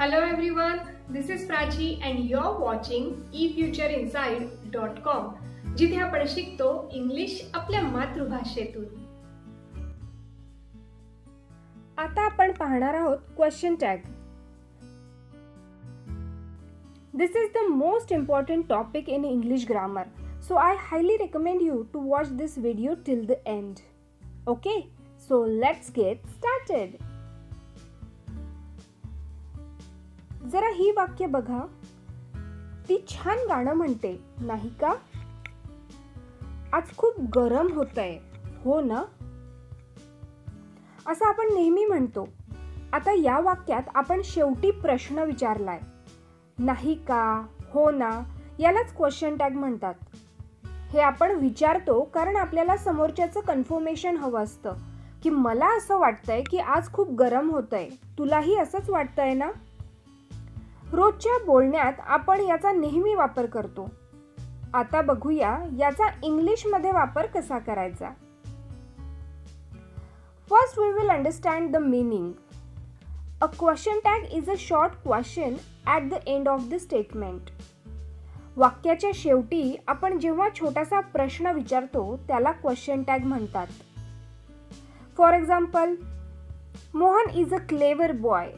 Hello everyone, this is Prachi and you're watching efutureinside.com, जिथे आपण शिकतो इंग्लिश आपल्या मातृभाषेतून. आता आपण पाहणार आहोत question tag. This is the most important topic in English grammar, so I highly recommend you to watch this video till the end. Okay, so let's get started. जरा ही वाक्य बघा. ती छान गाणं म्हणते, नाही का? आज खूप गरम होतंय, हो ना? असं आपण नेहमी म्हणतो. आता या वाक्यात आपण शेवटी प्रश्न विचारलाय. नाही का, हो ना, यालाच क्वेश्चन टॅग म्हणतात. हे आपण विचारतो कारण आपल्याला समोरच्याचं कन्फर्मेशन हवं असतं की मला असं वाटतंय की आज खूप गरम होतंय, तुलाही असंच वाटतंय ना? रोजच्या बोलण्यात आपण याचा नेहमी वापर करतो. आता बघूया याचा इंग्लिशमध्ये वापर कसा करायचा. First we will understand the meaning. A question tag is a short question at the end of the statement. वाक्याच्या शेवटी आपण जेव्हा छोटासा प्रश्न विचारतो त्याला क्वेश्चन टॅग म्हणतात. For example, Mohan is a clever boy,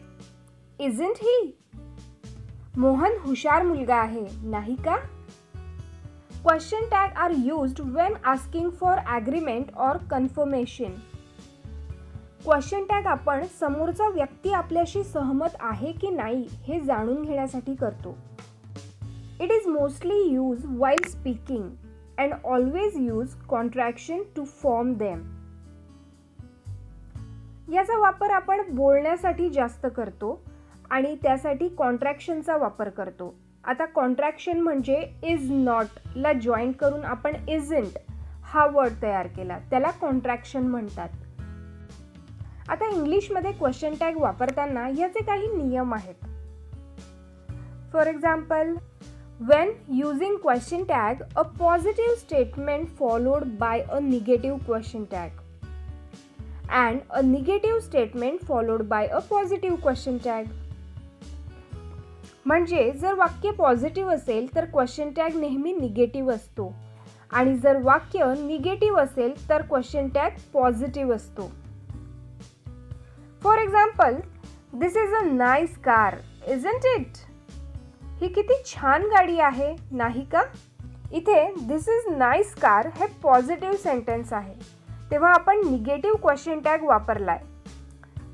isn't he? Mohan हुशार मुलगा आहे, नाही का? Question tag are used when asking for agreement or confirmation. Question tag आपण समोरचा व्यक्ती आपल्याशी सहमत आहे की नाही हे जाणून घेण्यासाठी करतो. It is mostly use while speaking and always use contraction to form them. याचा वापर आपण बोलण्यासाठी जास्त करतो आणि त्यासाठी कॉन्ट्रॅक्शनचा वापर करतो. आता कॉन्ट्रॅक्शन म्हणजे इज नॉट ला जॉईन करून आपण इजंट हा वर्ड तयार केला, त्याला कॉन्ट्रॅक्शन म्हणतात. आता इंग्लिशमध्ये क्वेश्चन टॅग वापरताना याचे काही नियम आहेत. For example, when using question tag, a positive statement followed by a negative question tag and a negative statement followed by a positive question tag. म्हणजे जर वाक्य पॉझिटिव्ह असेल तर क्वेश्चन टॅग नेहमी निगेटिव्ह असतो आणि जर वाक्य निगेटिव्ह असेल तर क्वेश्चन टॅग पॉझिटिव्ह असतो. For example, this is a nice car, isn't it? ही किती छान गाडी आहे, नाही का? इथे दिस इज नाईस कार हे पॉझिटिव्ह सेंटेन्स आहे, तेव्हा आपण निगेटिव्ह क्वेश्चन टॅग वापरलाय.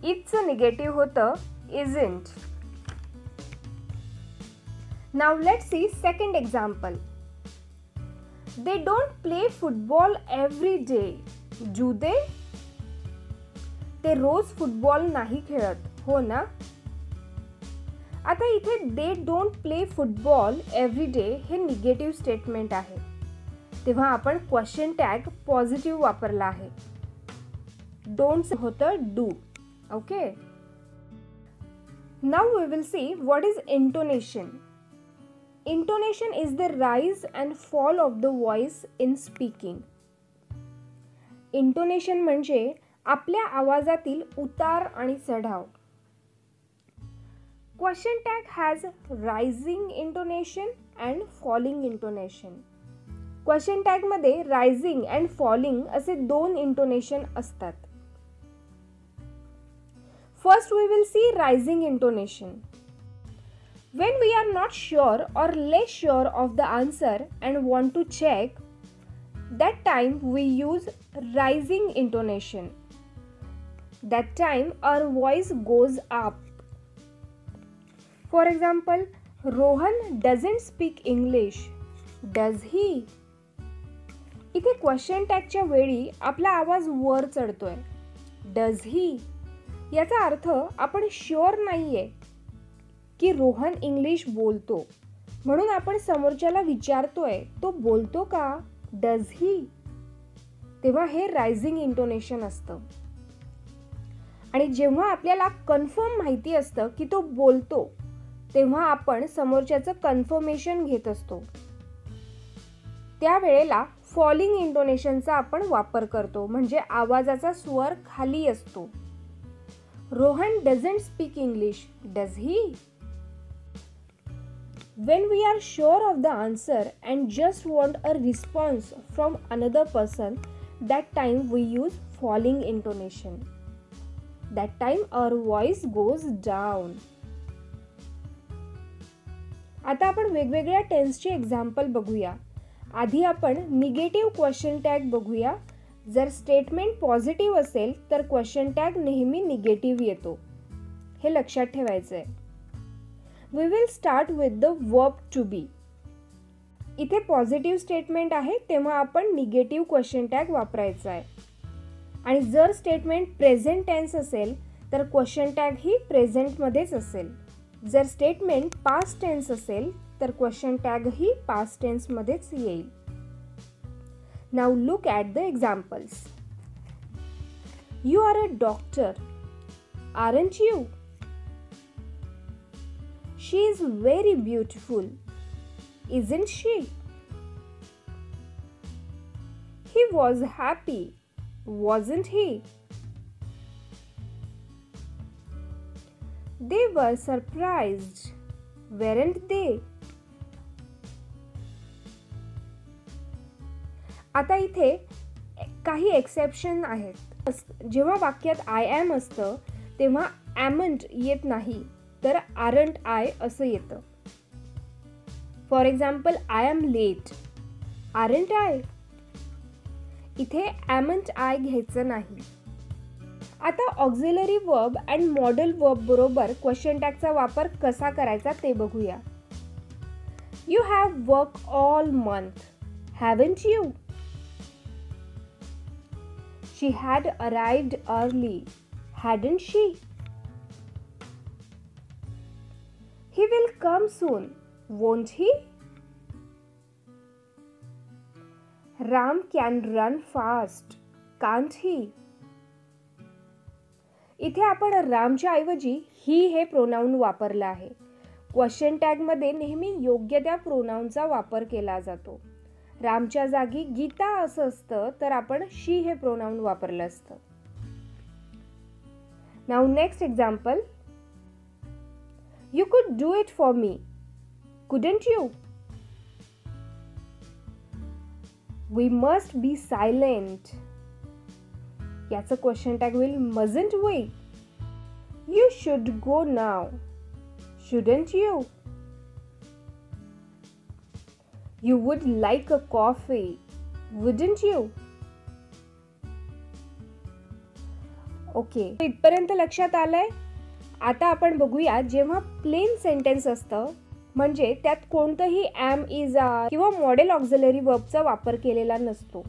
इथचं निगेटिव्ह होतं isn't. Now let's see second example. They don't play football every day, do they? ते रोज फुटबॉल नाही खेळत, हो ना? आता इथे they don't play football every day हे निगेटिव्ह स्टेटमेंट आहे, तेव्हा आपण क्वेश्चन टॅग पॉझिटिव्ह वापरला आहे. डोंट होतं do. Okay, now we will see what is intonation. Intonation is the rise and fall of the voice in speaking. Intonation म्हणजे आपल्या आवाजातील उतार आणि चढाव. Question tag has rising intonation and falling intonation. Question tag मध्ये rising and falling असे दोन intonation असतात. First we will see rising intonation. When we are not sure or less sure of the answer and want to check, that time we use rising intonation. That time our voice goes up. For example, Rohan doesn't speak English, does he? इथे question टॅगच्या वेळी आपला आवाज वर चढतोय. Does he? याचा अर्थ आपण sure नाहीये की रोहन इंग्लिश बोलतो, म्हणून आपण समोरच्याला विचारतोय तो बोलतो का, डज ही? तेव्हा हे रायझिंग इंटोनेशन असतं. आणि जेव्हा आपल्याला कन्फर्म माहिती असतं की तो बोलतो तेव्हा आपण समोरच्याचं कन्फर्मेशन घेत असतो. त्यावेळेला फॉलिंग इंटोनेशनचा आपण वापर करतो, म्हणजे आवाजाचा स्वर खाली असतो. Rohan doesn't speak English, does he? When we are sure of the answer and just want a response from another person, that time we use falling intonation. That time our voice goes down. आता आपण वेगवेगळ्या टेन्सचे example बघूया. आधी आपण negative question tag बघूया. जर statement positive असेल तर क्वेश्चन टॅग नेहमी निगेटिव्ह येतो. हे लक्षात ठेवायचं आहे. We will start with the verb to be. इथे पॉझिटिव्ह स्टेटमेंट आहे तेव्हा आपण निगेटिव्ह क्वेश्चन टॅग वापरायचा आहे. आणि जर स्टेटमेंट प्रेझेंट टेन्स असेल तर क्वेश्चन टॅग ही प्रेझेंटमध्येच असेल. जर स्टेटमेंट पास्ट टेन्स असेल तर क्वेश्चन टॅग ही पास्ट टेन्समध्येच येईल. Now look at the examples. You are a doctor, aren't you? She is very beautiful, isn't she? He was happy, wasn't he? They were surprised, weren't they? आता इथे काही exception आहेत. जेव्हा वाक्यात I am असतं तेव्हा ॲमंट येत नाही तर आरंट आय असं येतं. For example, I am late, aren't I. इथे ॲमंट आय घ्यायचं नाही. आता auxiliary verb and modal verb बरोबर क्वेश्चन टॅगचा वापर कसा करायचा ते बघूया. You have work all month, haven't you? She had arrived early, hadn't she? He will come soon, won't he? Ram can run fast, can't he? इथे आपण रामच्या ऐवजी ही हे प्रोनाउन वापरलं आहे. क्वेश्चन टॅग मध्ये नेहमी योग्य त्या प्रोनाउनचा वापर केला जातो. रामच्या जागी गीता असं असतं तर आपण शी हे प्रोनाउन वापरलं असतं. Now next example. You could do it for me, couldn't you? We must be silent. याचं क्वेश्चन टॅग होईल mustn't we? You should go now, shouldn't you? You would like a coffee, wouldn't you? Okay, इथपर्यंत लक्षात आलंय. आता आपण बघूया जेव्हा plain sentence असतं म्हणजे त्यात कोणतंही ॲम, इज, आर किंवा मॉडेल ऑक्झिलरी वर्बचा वापर केलेला नसतो.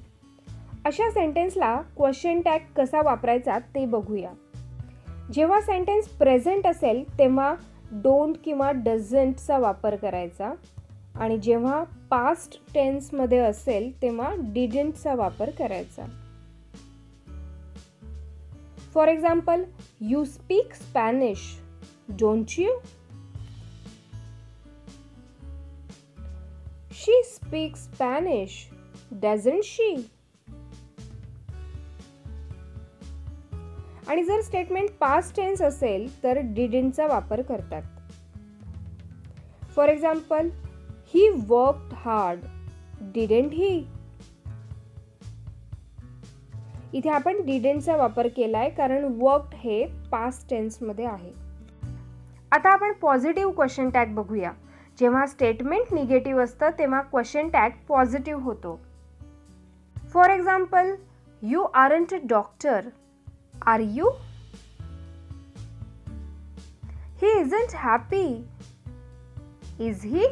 अशा सेंटेन्सला क्वेश्चन टॅग कसा वापरायचा ते बघूया. जेव्हा सेंटेन्स प्रेझेंट असेल तेव्हा डोंट किंवा डझंटचा वापर करायचा आणि जेव्हा पास्ट टेन्समध्ये असेल तेव्हा डिडंटचा वापर करायचा. For example, you speak Spanish, don't you? She speaks Spanish, doesn't she? आणि जर स्टेटमेंट पास्ट टेन्स असेल तर डिडंटचा वापर करतात. For example, he worked hard, didn't he? इथे आपण डिडंटचा वापर केलाय कारण वर्कड हे पास्ट टेन्स मध्ये आहे. आता आपण पॉझिटिव्ह क्वेश्चन टॅग बघूया. जेव्हा स्टेटमेंट निगेटिव्ह असतं तेव्हा क्वेश्चन टॅग पॉझिटिव्ह होतो. For example, you aren't a doctor, are you? He isn't happy, is he?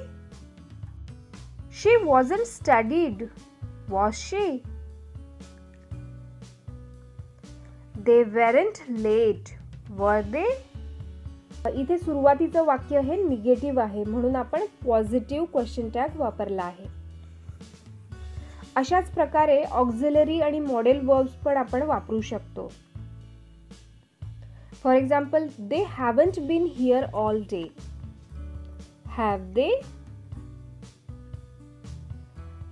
She wasn't studied, was she? They weren't late, were they? इथे सुरुवातीचं वाक्य हे negative आहे म्हणून आपण पॉझिटिव्ह क्वेश्चन टॅग वापरला आहे. अशाच प्रकारे ऑक्झिलरी आणि मॉडेल वर्ब्स पण आपण वापरू शकतो. For example, they haven't been here all day. Have they?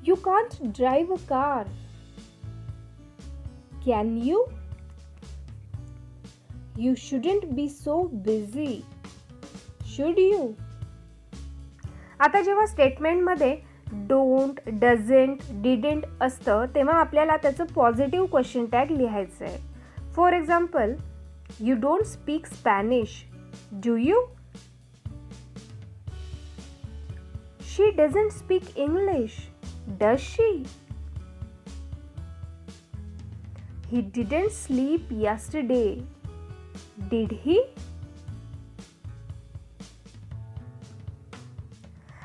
You can't drive a car. Can you? You shouldn't be so busy, should you? आता जेव्हा स्टेटमेंटमध्ये डोंट, डझंट, डिडंट असतं तेव्हा आपल्याला त्याचं पॉझिटिव्ह क्वेश्चन टॅग लिहायचं आहे. For example, you don't speak Spanish, do you? She doesn't speak English, does she? He didn't sleep yesterday, did he?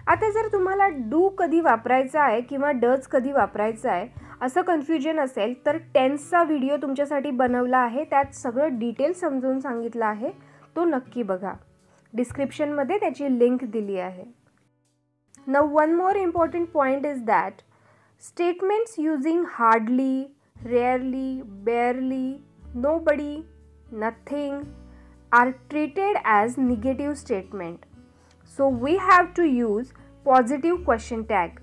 आता जर तुम्हाला डू कधी वापरायचा आहे किंवा डज कधी वापरायचा आहे असं कन्फ्युजन असेल तर टेन्सचा व्हिडिओ तुमच्यासाठी बनवला आहे. त्यात सगळं डिटेल समजून सांगितलं आहे. तो नक्की बघा. डिस्क्रिप्शनमध्ये त्याची लिंक दिली आहे. Now one more important point is that statements using hardly, rarely, barely, nobody, nothing are treated as negative statement. So we have to use positive question tag.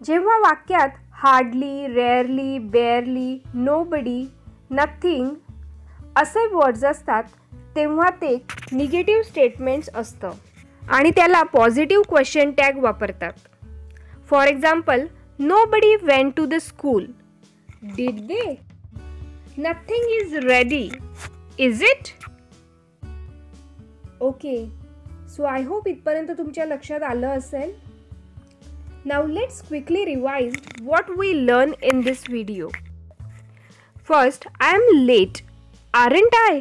जेव्हा वाक्यात hardly, rarely, barely, nobody, nothing असे words असतात तेव्हा ते negative statements असतं आणि त्याला positive question tag वापरतात. For example, nobody went to the school. Did they? Nothing is ready. Is it? Okay. So I hope इथपर्यंत तुमच्या लक्षात आलं असेल. Now let's quickly revise what we learned in this video. First, I am late. Aren't I?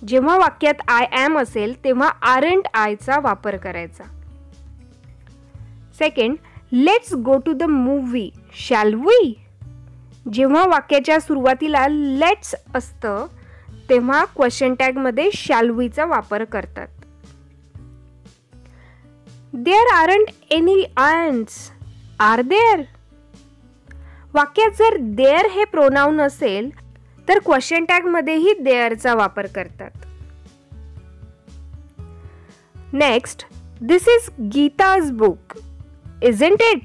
जेव्हा वाक्यात I am असेल तेव्हा aren't I चा वापर करायचा. Second, let's go to the movie. Shall we? जेव्हा वाक्याच्या सुरुवातीला let's असतं तेव्हा क्वेश्चन टॅग मध्ये shall we चा वापर करतात. There aren't any ants. Are there? वाक्यात जर there हे प्रोनाउन असेल तर क्वेश्चन टॅग मध्येही there चा वापर करतात. Next, this is Gita's book. Isn't it?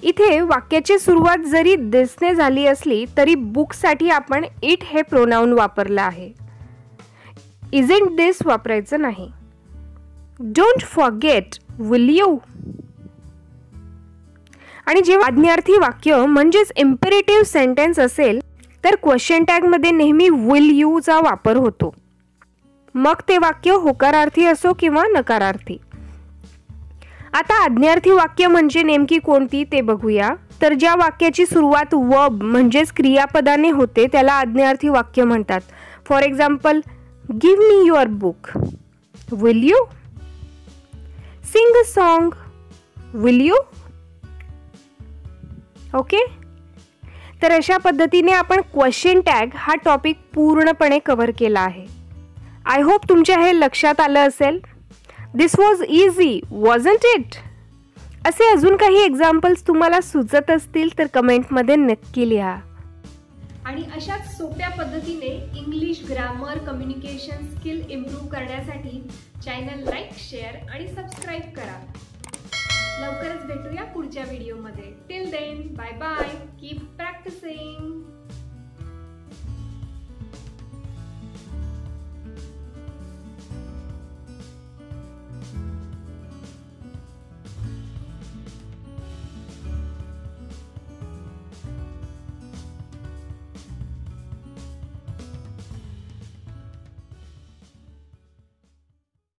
इथे वाक्याची सुरुवात जरी this ने झाली असली तरी बुक साठी आपण it हे प्रोनाउन वापरलं आहे. Isn't this वापरायचं नाही. Don't forget, will you? आणि जेव्हा आज्ञार्थी वाक्य म्हणजेच इम्पेरेटिव्ह सेंटेन्स असेल तर क्वेश्चन टॅग मध्ये नेहमी will you चा वापर होतो. मग ते वाक्य होकारार्थी असो किंवा नकारार्थी. आता आज्ञार्थी वाक्य म्हणजे नेमकी कोणती ते बघूया. तर ज्या वाक्याची सुरुवात वर्ब म्हणजेच क्रियापदाने होते त्याला आज्ञार्थी वाक्य म्हणतात. For example, give me your book. Will you? Sing a song. Will you? Okay. तर अशा पद्धतीने आपण क्वेश्चन टॅग हा टॉपिक पूर्णपणे कव्हर केला आहे. आय होप तुमच्या हे लक्षात आलं असेल. This was easy, wasn't it? असे अजून काही एक्झाम्पल्स तुम्हाला सुचत असतील तर कमेंटमध्ये नक्की लिहा. आणि अशाच सोप्या पद्धतीने English grammar communication skill improve करण्यासाठी चॅनल लाईक, शेअर आणि सबस्क्राईब करा. लवकरच भेटूया पुढच्या व्हिडिओमध्ये. Till then, bye bye. Keep practising.